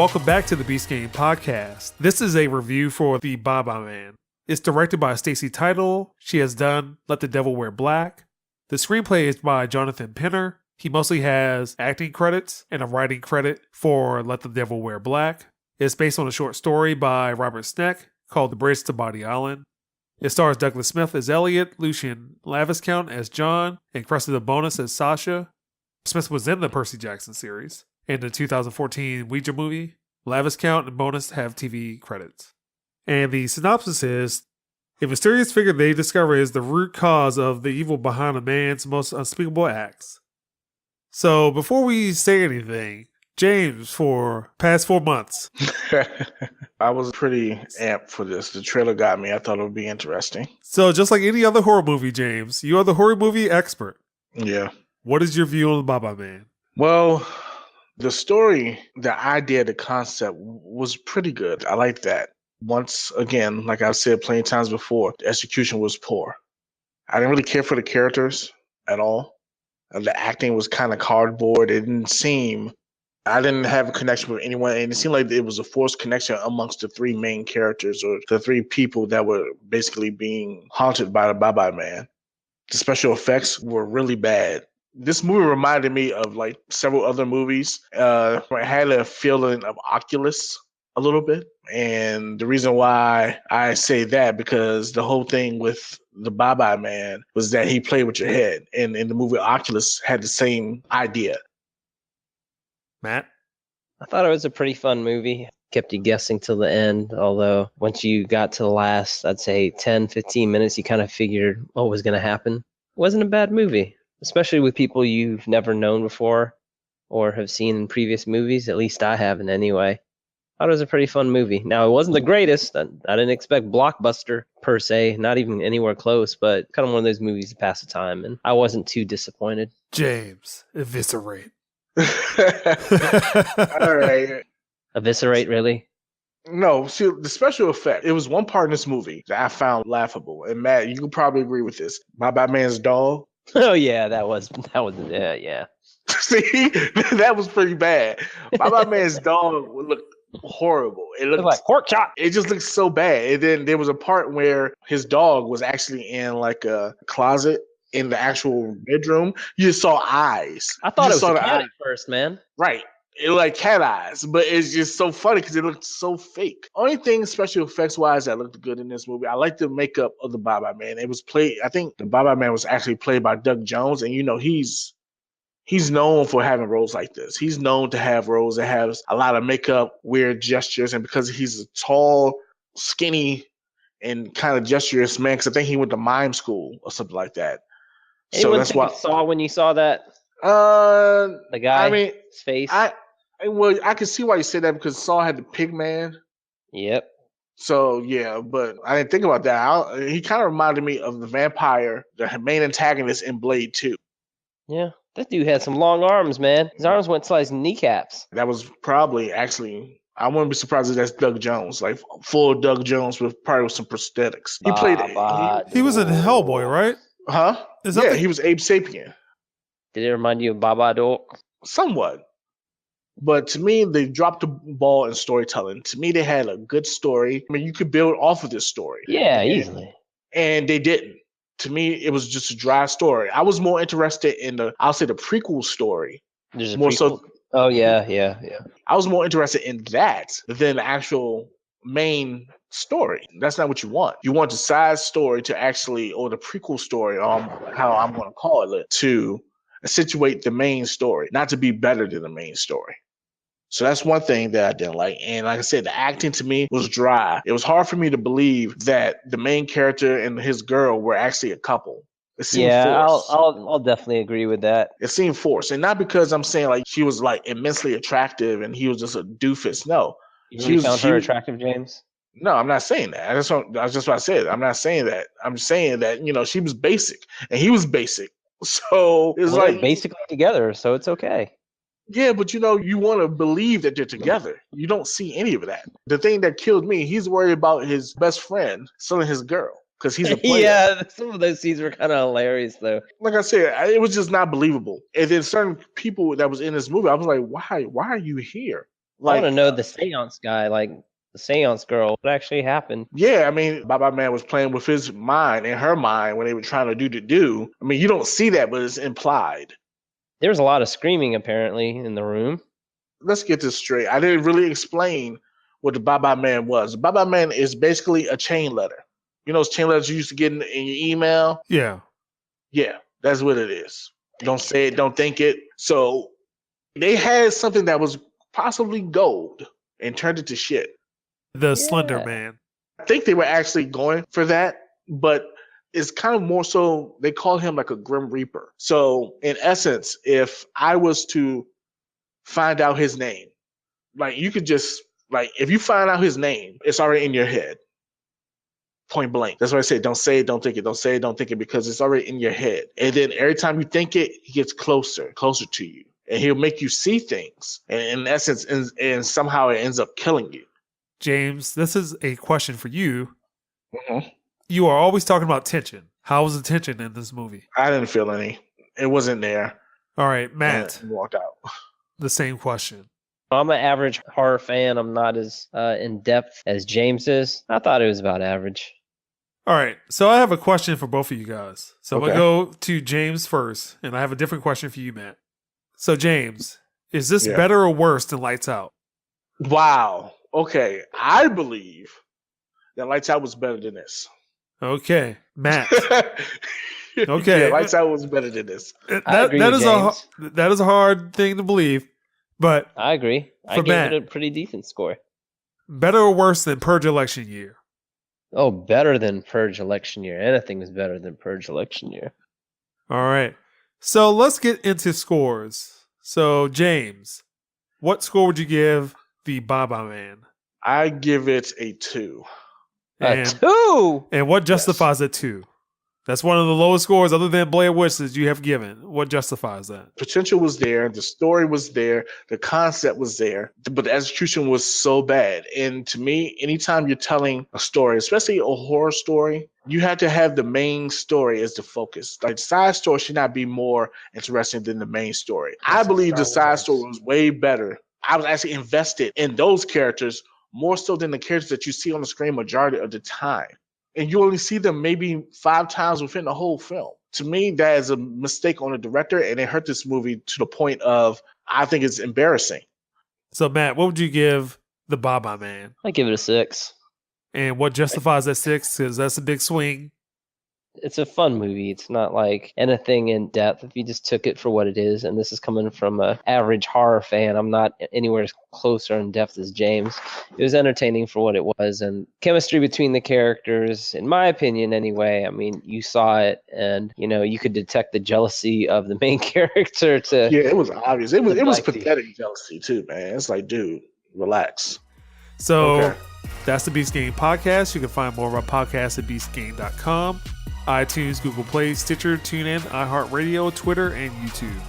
Welcome back to the Beast Game Podcast. This is a review for The Baba Man. It's directed by Stacey Title. She has done Let the Devil Wear Black. The screenplay is by Jonathan Penner. He mostly has acting credits and a writing credit for Let the Devil Wear Black. It's based on a short story by Robert Sneck called The Bridge to Body Island. It stars Douglas Smith as Elliot, Lucien Laviscount as John, and Cressida Bonus as Sasha. Smith was in the Percy Jackson series. In the 2014 Ouija movie, Laviscount and Bonus have TV credits. And the synopsis is, a mysterious figure they discover is the root cause of the evil behind a man's most unspeakable acts. So before we say anything, James, for past 4 months. I was pretty amped for this. The trailer got me. I thought it would be interesting. So just like any other horror movie, James, you are the horror movie expert. Yeah. What is your view on the Baba Man? Well, the story, the idea, the concept was pretty good. I like that. Once again, like I've said plenty of times before, the execution was poor. I didn't really care for the characters at all. The acting was kind of cardboard. I didn't have a connection with anyone, and it seemed like it was a forced connection amongst the three main characters, or the three people that were basically being haunted by the Baba Man. The special effects were really bad. This movie reminded me of like several other movies. It had a feeling of Oculus a little bit. And the reason why I say that, because the whole thing with the Baba Man was that he played with your head. And in the movie Oculus had the same idea. Matt? I thought it was a pretty fun movie. Kept you guessing till the end, although once you got to the last, I'd say 10, 15 minutes, you kind of figured what was going to happen. It wasn't a bad movie, especially with people you've never known before or have seen in previous movies. At least I haven't anyway. I thought it was a pretty fun movie. Now, it wasn't the greatest. I didn't expect blockbuster per se, not even anywhere close, but kind of one of those movies to pass the time, and I wasn't too disappointed. James, eviscerate. All right. Eviscerate, really? No, see, the special effect, it was one part in this movie that I found laughable. And Matt, you could probably agree with this. My Batman's dog. Oh, yeah, that was yeah. See, that was pretty bad. My Batman's dog would look horrible. It looked like pork chop. It just looked so bad. And then there was a part where his dog was actually in like a closet in the actual bedroom. You just saw eyes. I thought it was a cat at first, man. Right. It looked like cat eyes, but it's just so funny because it looked so fake. Only thing special effects wise that looked good in this movie, I like the makeup of the Baba Man. It was played, I think the Baba Man was actually played by Doug Jones, and you know he's known for having roles like this. He's known to have roles that have a lot of makeup, weird gestures, and because he's a tall, skinny, and kind of gesturous man, because I think he went to mime school or something like that. So that's what you saw when you saw that. The guy, I mean, his face. I can see why you said that because Saw had the pig man. Yep. So yeah, but I didn't think about that. He kind of reminded me of the vampire, the main antagonist in Blade 2. Yeah, that dude had some long arms, man. His arms went to his kneecaps. That was probably actually. I wouldn't be surprised if that's Doug Jones, like full Doug Jones with probably with some prosthetics. He played. He was in Hellboy, right? Huh? Yeah, he was Abe Sapien. Did it remind you of Babadook? Somewhat. But to me, they dropped the ball in storytelling. To me, they had a good story. I mean, you could build off of this story. Yeah, easily. And they didn't. To me, it was just a dry story. I was more interested in the prequel story. There's a more prequel? Oh, yeah. I was more interested in that than the actual main story. That's not what you want. You want the side story to actually, or the prequel story, how I'm going to call it, to situate the main story, not to be better than the main story. So that's one thing that I didn't like. And like I said, the acting to me was dry. It was hard for me to believe that the main character and his girl were actually a couple. It seemed forced. I'll definitely agree with that. It seemed forced. And not because I'm saying like she was like immensely attractive and he was just a doofus. No. You found her attractive, James? No, I'm not saying that. That's just what I said. I'm not saying that. I'm saying that, she was basic and he was basic. So it's like basically together, so it's okay. Yeah, but you want to believe that they're together. You don't see any of that. The thing that killed me, he's worried about his best friend selling his girl because he's a player. Yeah, some of those scenes were kind of hilarious, though. Like I said, it was just not believable. And then certain people that was in this movie, I was like, why are you here? I want to know the seance guy, like the seance girl, what actually happened. Yeah, I mean, Baba Man was playing with his mind and her mind when they were trying to do. I mean, you don't see that, but it's implied. There was a lot of screaming apparently in the room. Let's get this straight. I didn't really explain what the Baba Man was. Baba Man is basically a chain letter. You know those chain letters you used to get in your email? Yeah. Yeah, that's what it is. Don't say it, don't think it. So they had something that was possibly gold and turned it to shit. The Slender Man. I think they were actually going for that, but it's kind of more so they call him like a Grim Reaper. So in essence, if I was to find out his name, like you could just like if you find out his name, it's already in your head. Point blank. That's why I say don't say it, don't think it, don't say it, don't think it, because it's already in your head. And then every time you think it, he gets closer to you. And he'll make you see things. And in essence, and somehow it ends up killing you. James, this is a question for you. Mm-hmm. You are always talking about tension. How was the tension in this movie? I didn't feel any. It wasn't there. All right, Matt. And walked out. The same question. I'm an average horror fan. I'm not as in depth as James is. I thought it was about average. All right, so I have a question for both of you guys. So I'm Okay. going to go to James first, and I have a different question for you, Matt. So, James, is this Yeah. better or worse than Lights Out? Wow. Okay. I believe that Lights Out was better than this. Okay, Matt. Okay. Yeah, Lights Out was better than this. I agree that with is James. that is a hard thing to believe, but I agree. I For gave Matt. it a pretty decent score. better or worse than Purge election year? Oh, better than Purge election year. Anything was better than Purge election year. All right. So let's get into scores. So, James, what score would you give the Baba Man? I give it a 2. A 2! And what justifies it 2? That's one of the lowest scores other than Blair Witch that you have given. What justifies that? Potential was there, the story was there, the concept was there, but the execution was so bad. And to me, anytime you're telling a story, especially a horror story, you have to have the main story as the focus. Like the side story should not be more interesting than the main story. I believe the side story was way better. I was actually invested in those characters more so than the characters that you see on the screen majority of the time. And you only see them maybe 5 times within the whole film. To me, that is a mistake on the director, and it hurt this movie to the point of I think it's embarrassing. So, Matt, what would you give the Baba Man? I give it a 6. And what justifies that 6? Because that's a big swing. It's a fun movie. It's not like anything in depth if you just took it for what it is. And this is coming from an average horror fan. I'm not anywhere closer in depth as James. It was entertaining for what it was. And chemistry between the characters, in my opinion anyway, I mean, you saw it and, you know, you could detect the jealousy of the main character to... Yeah, it was obvious. It was Black pathetic jealousy too, man. It's like, dude, relax. So, Okay. that's the Beast Game Podcast. You can find more of our podcasts at beastgame.com, iTunes, Google Play, Stitcher, TuneIn, iHeartRadio, Twitter, and YouTube.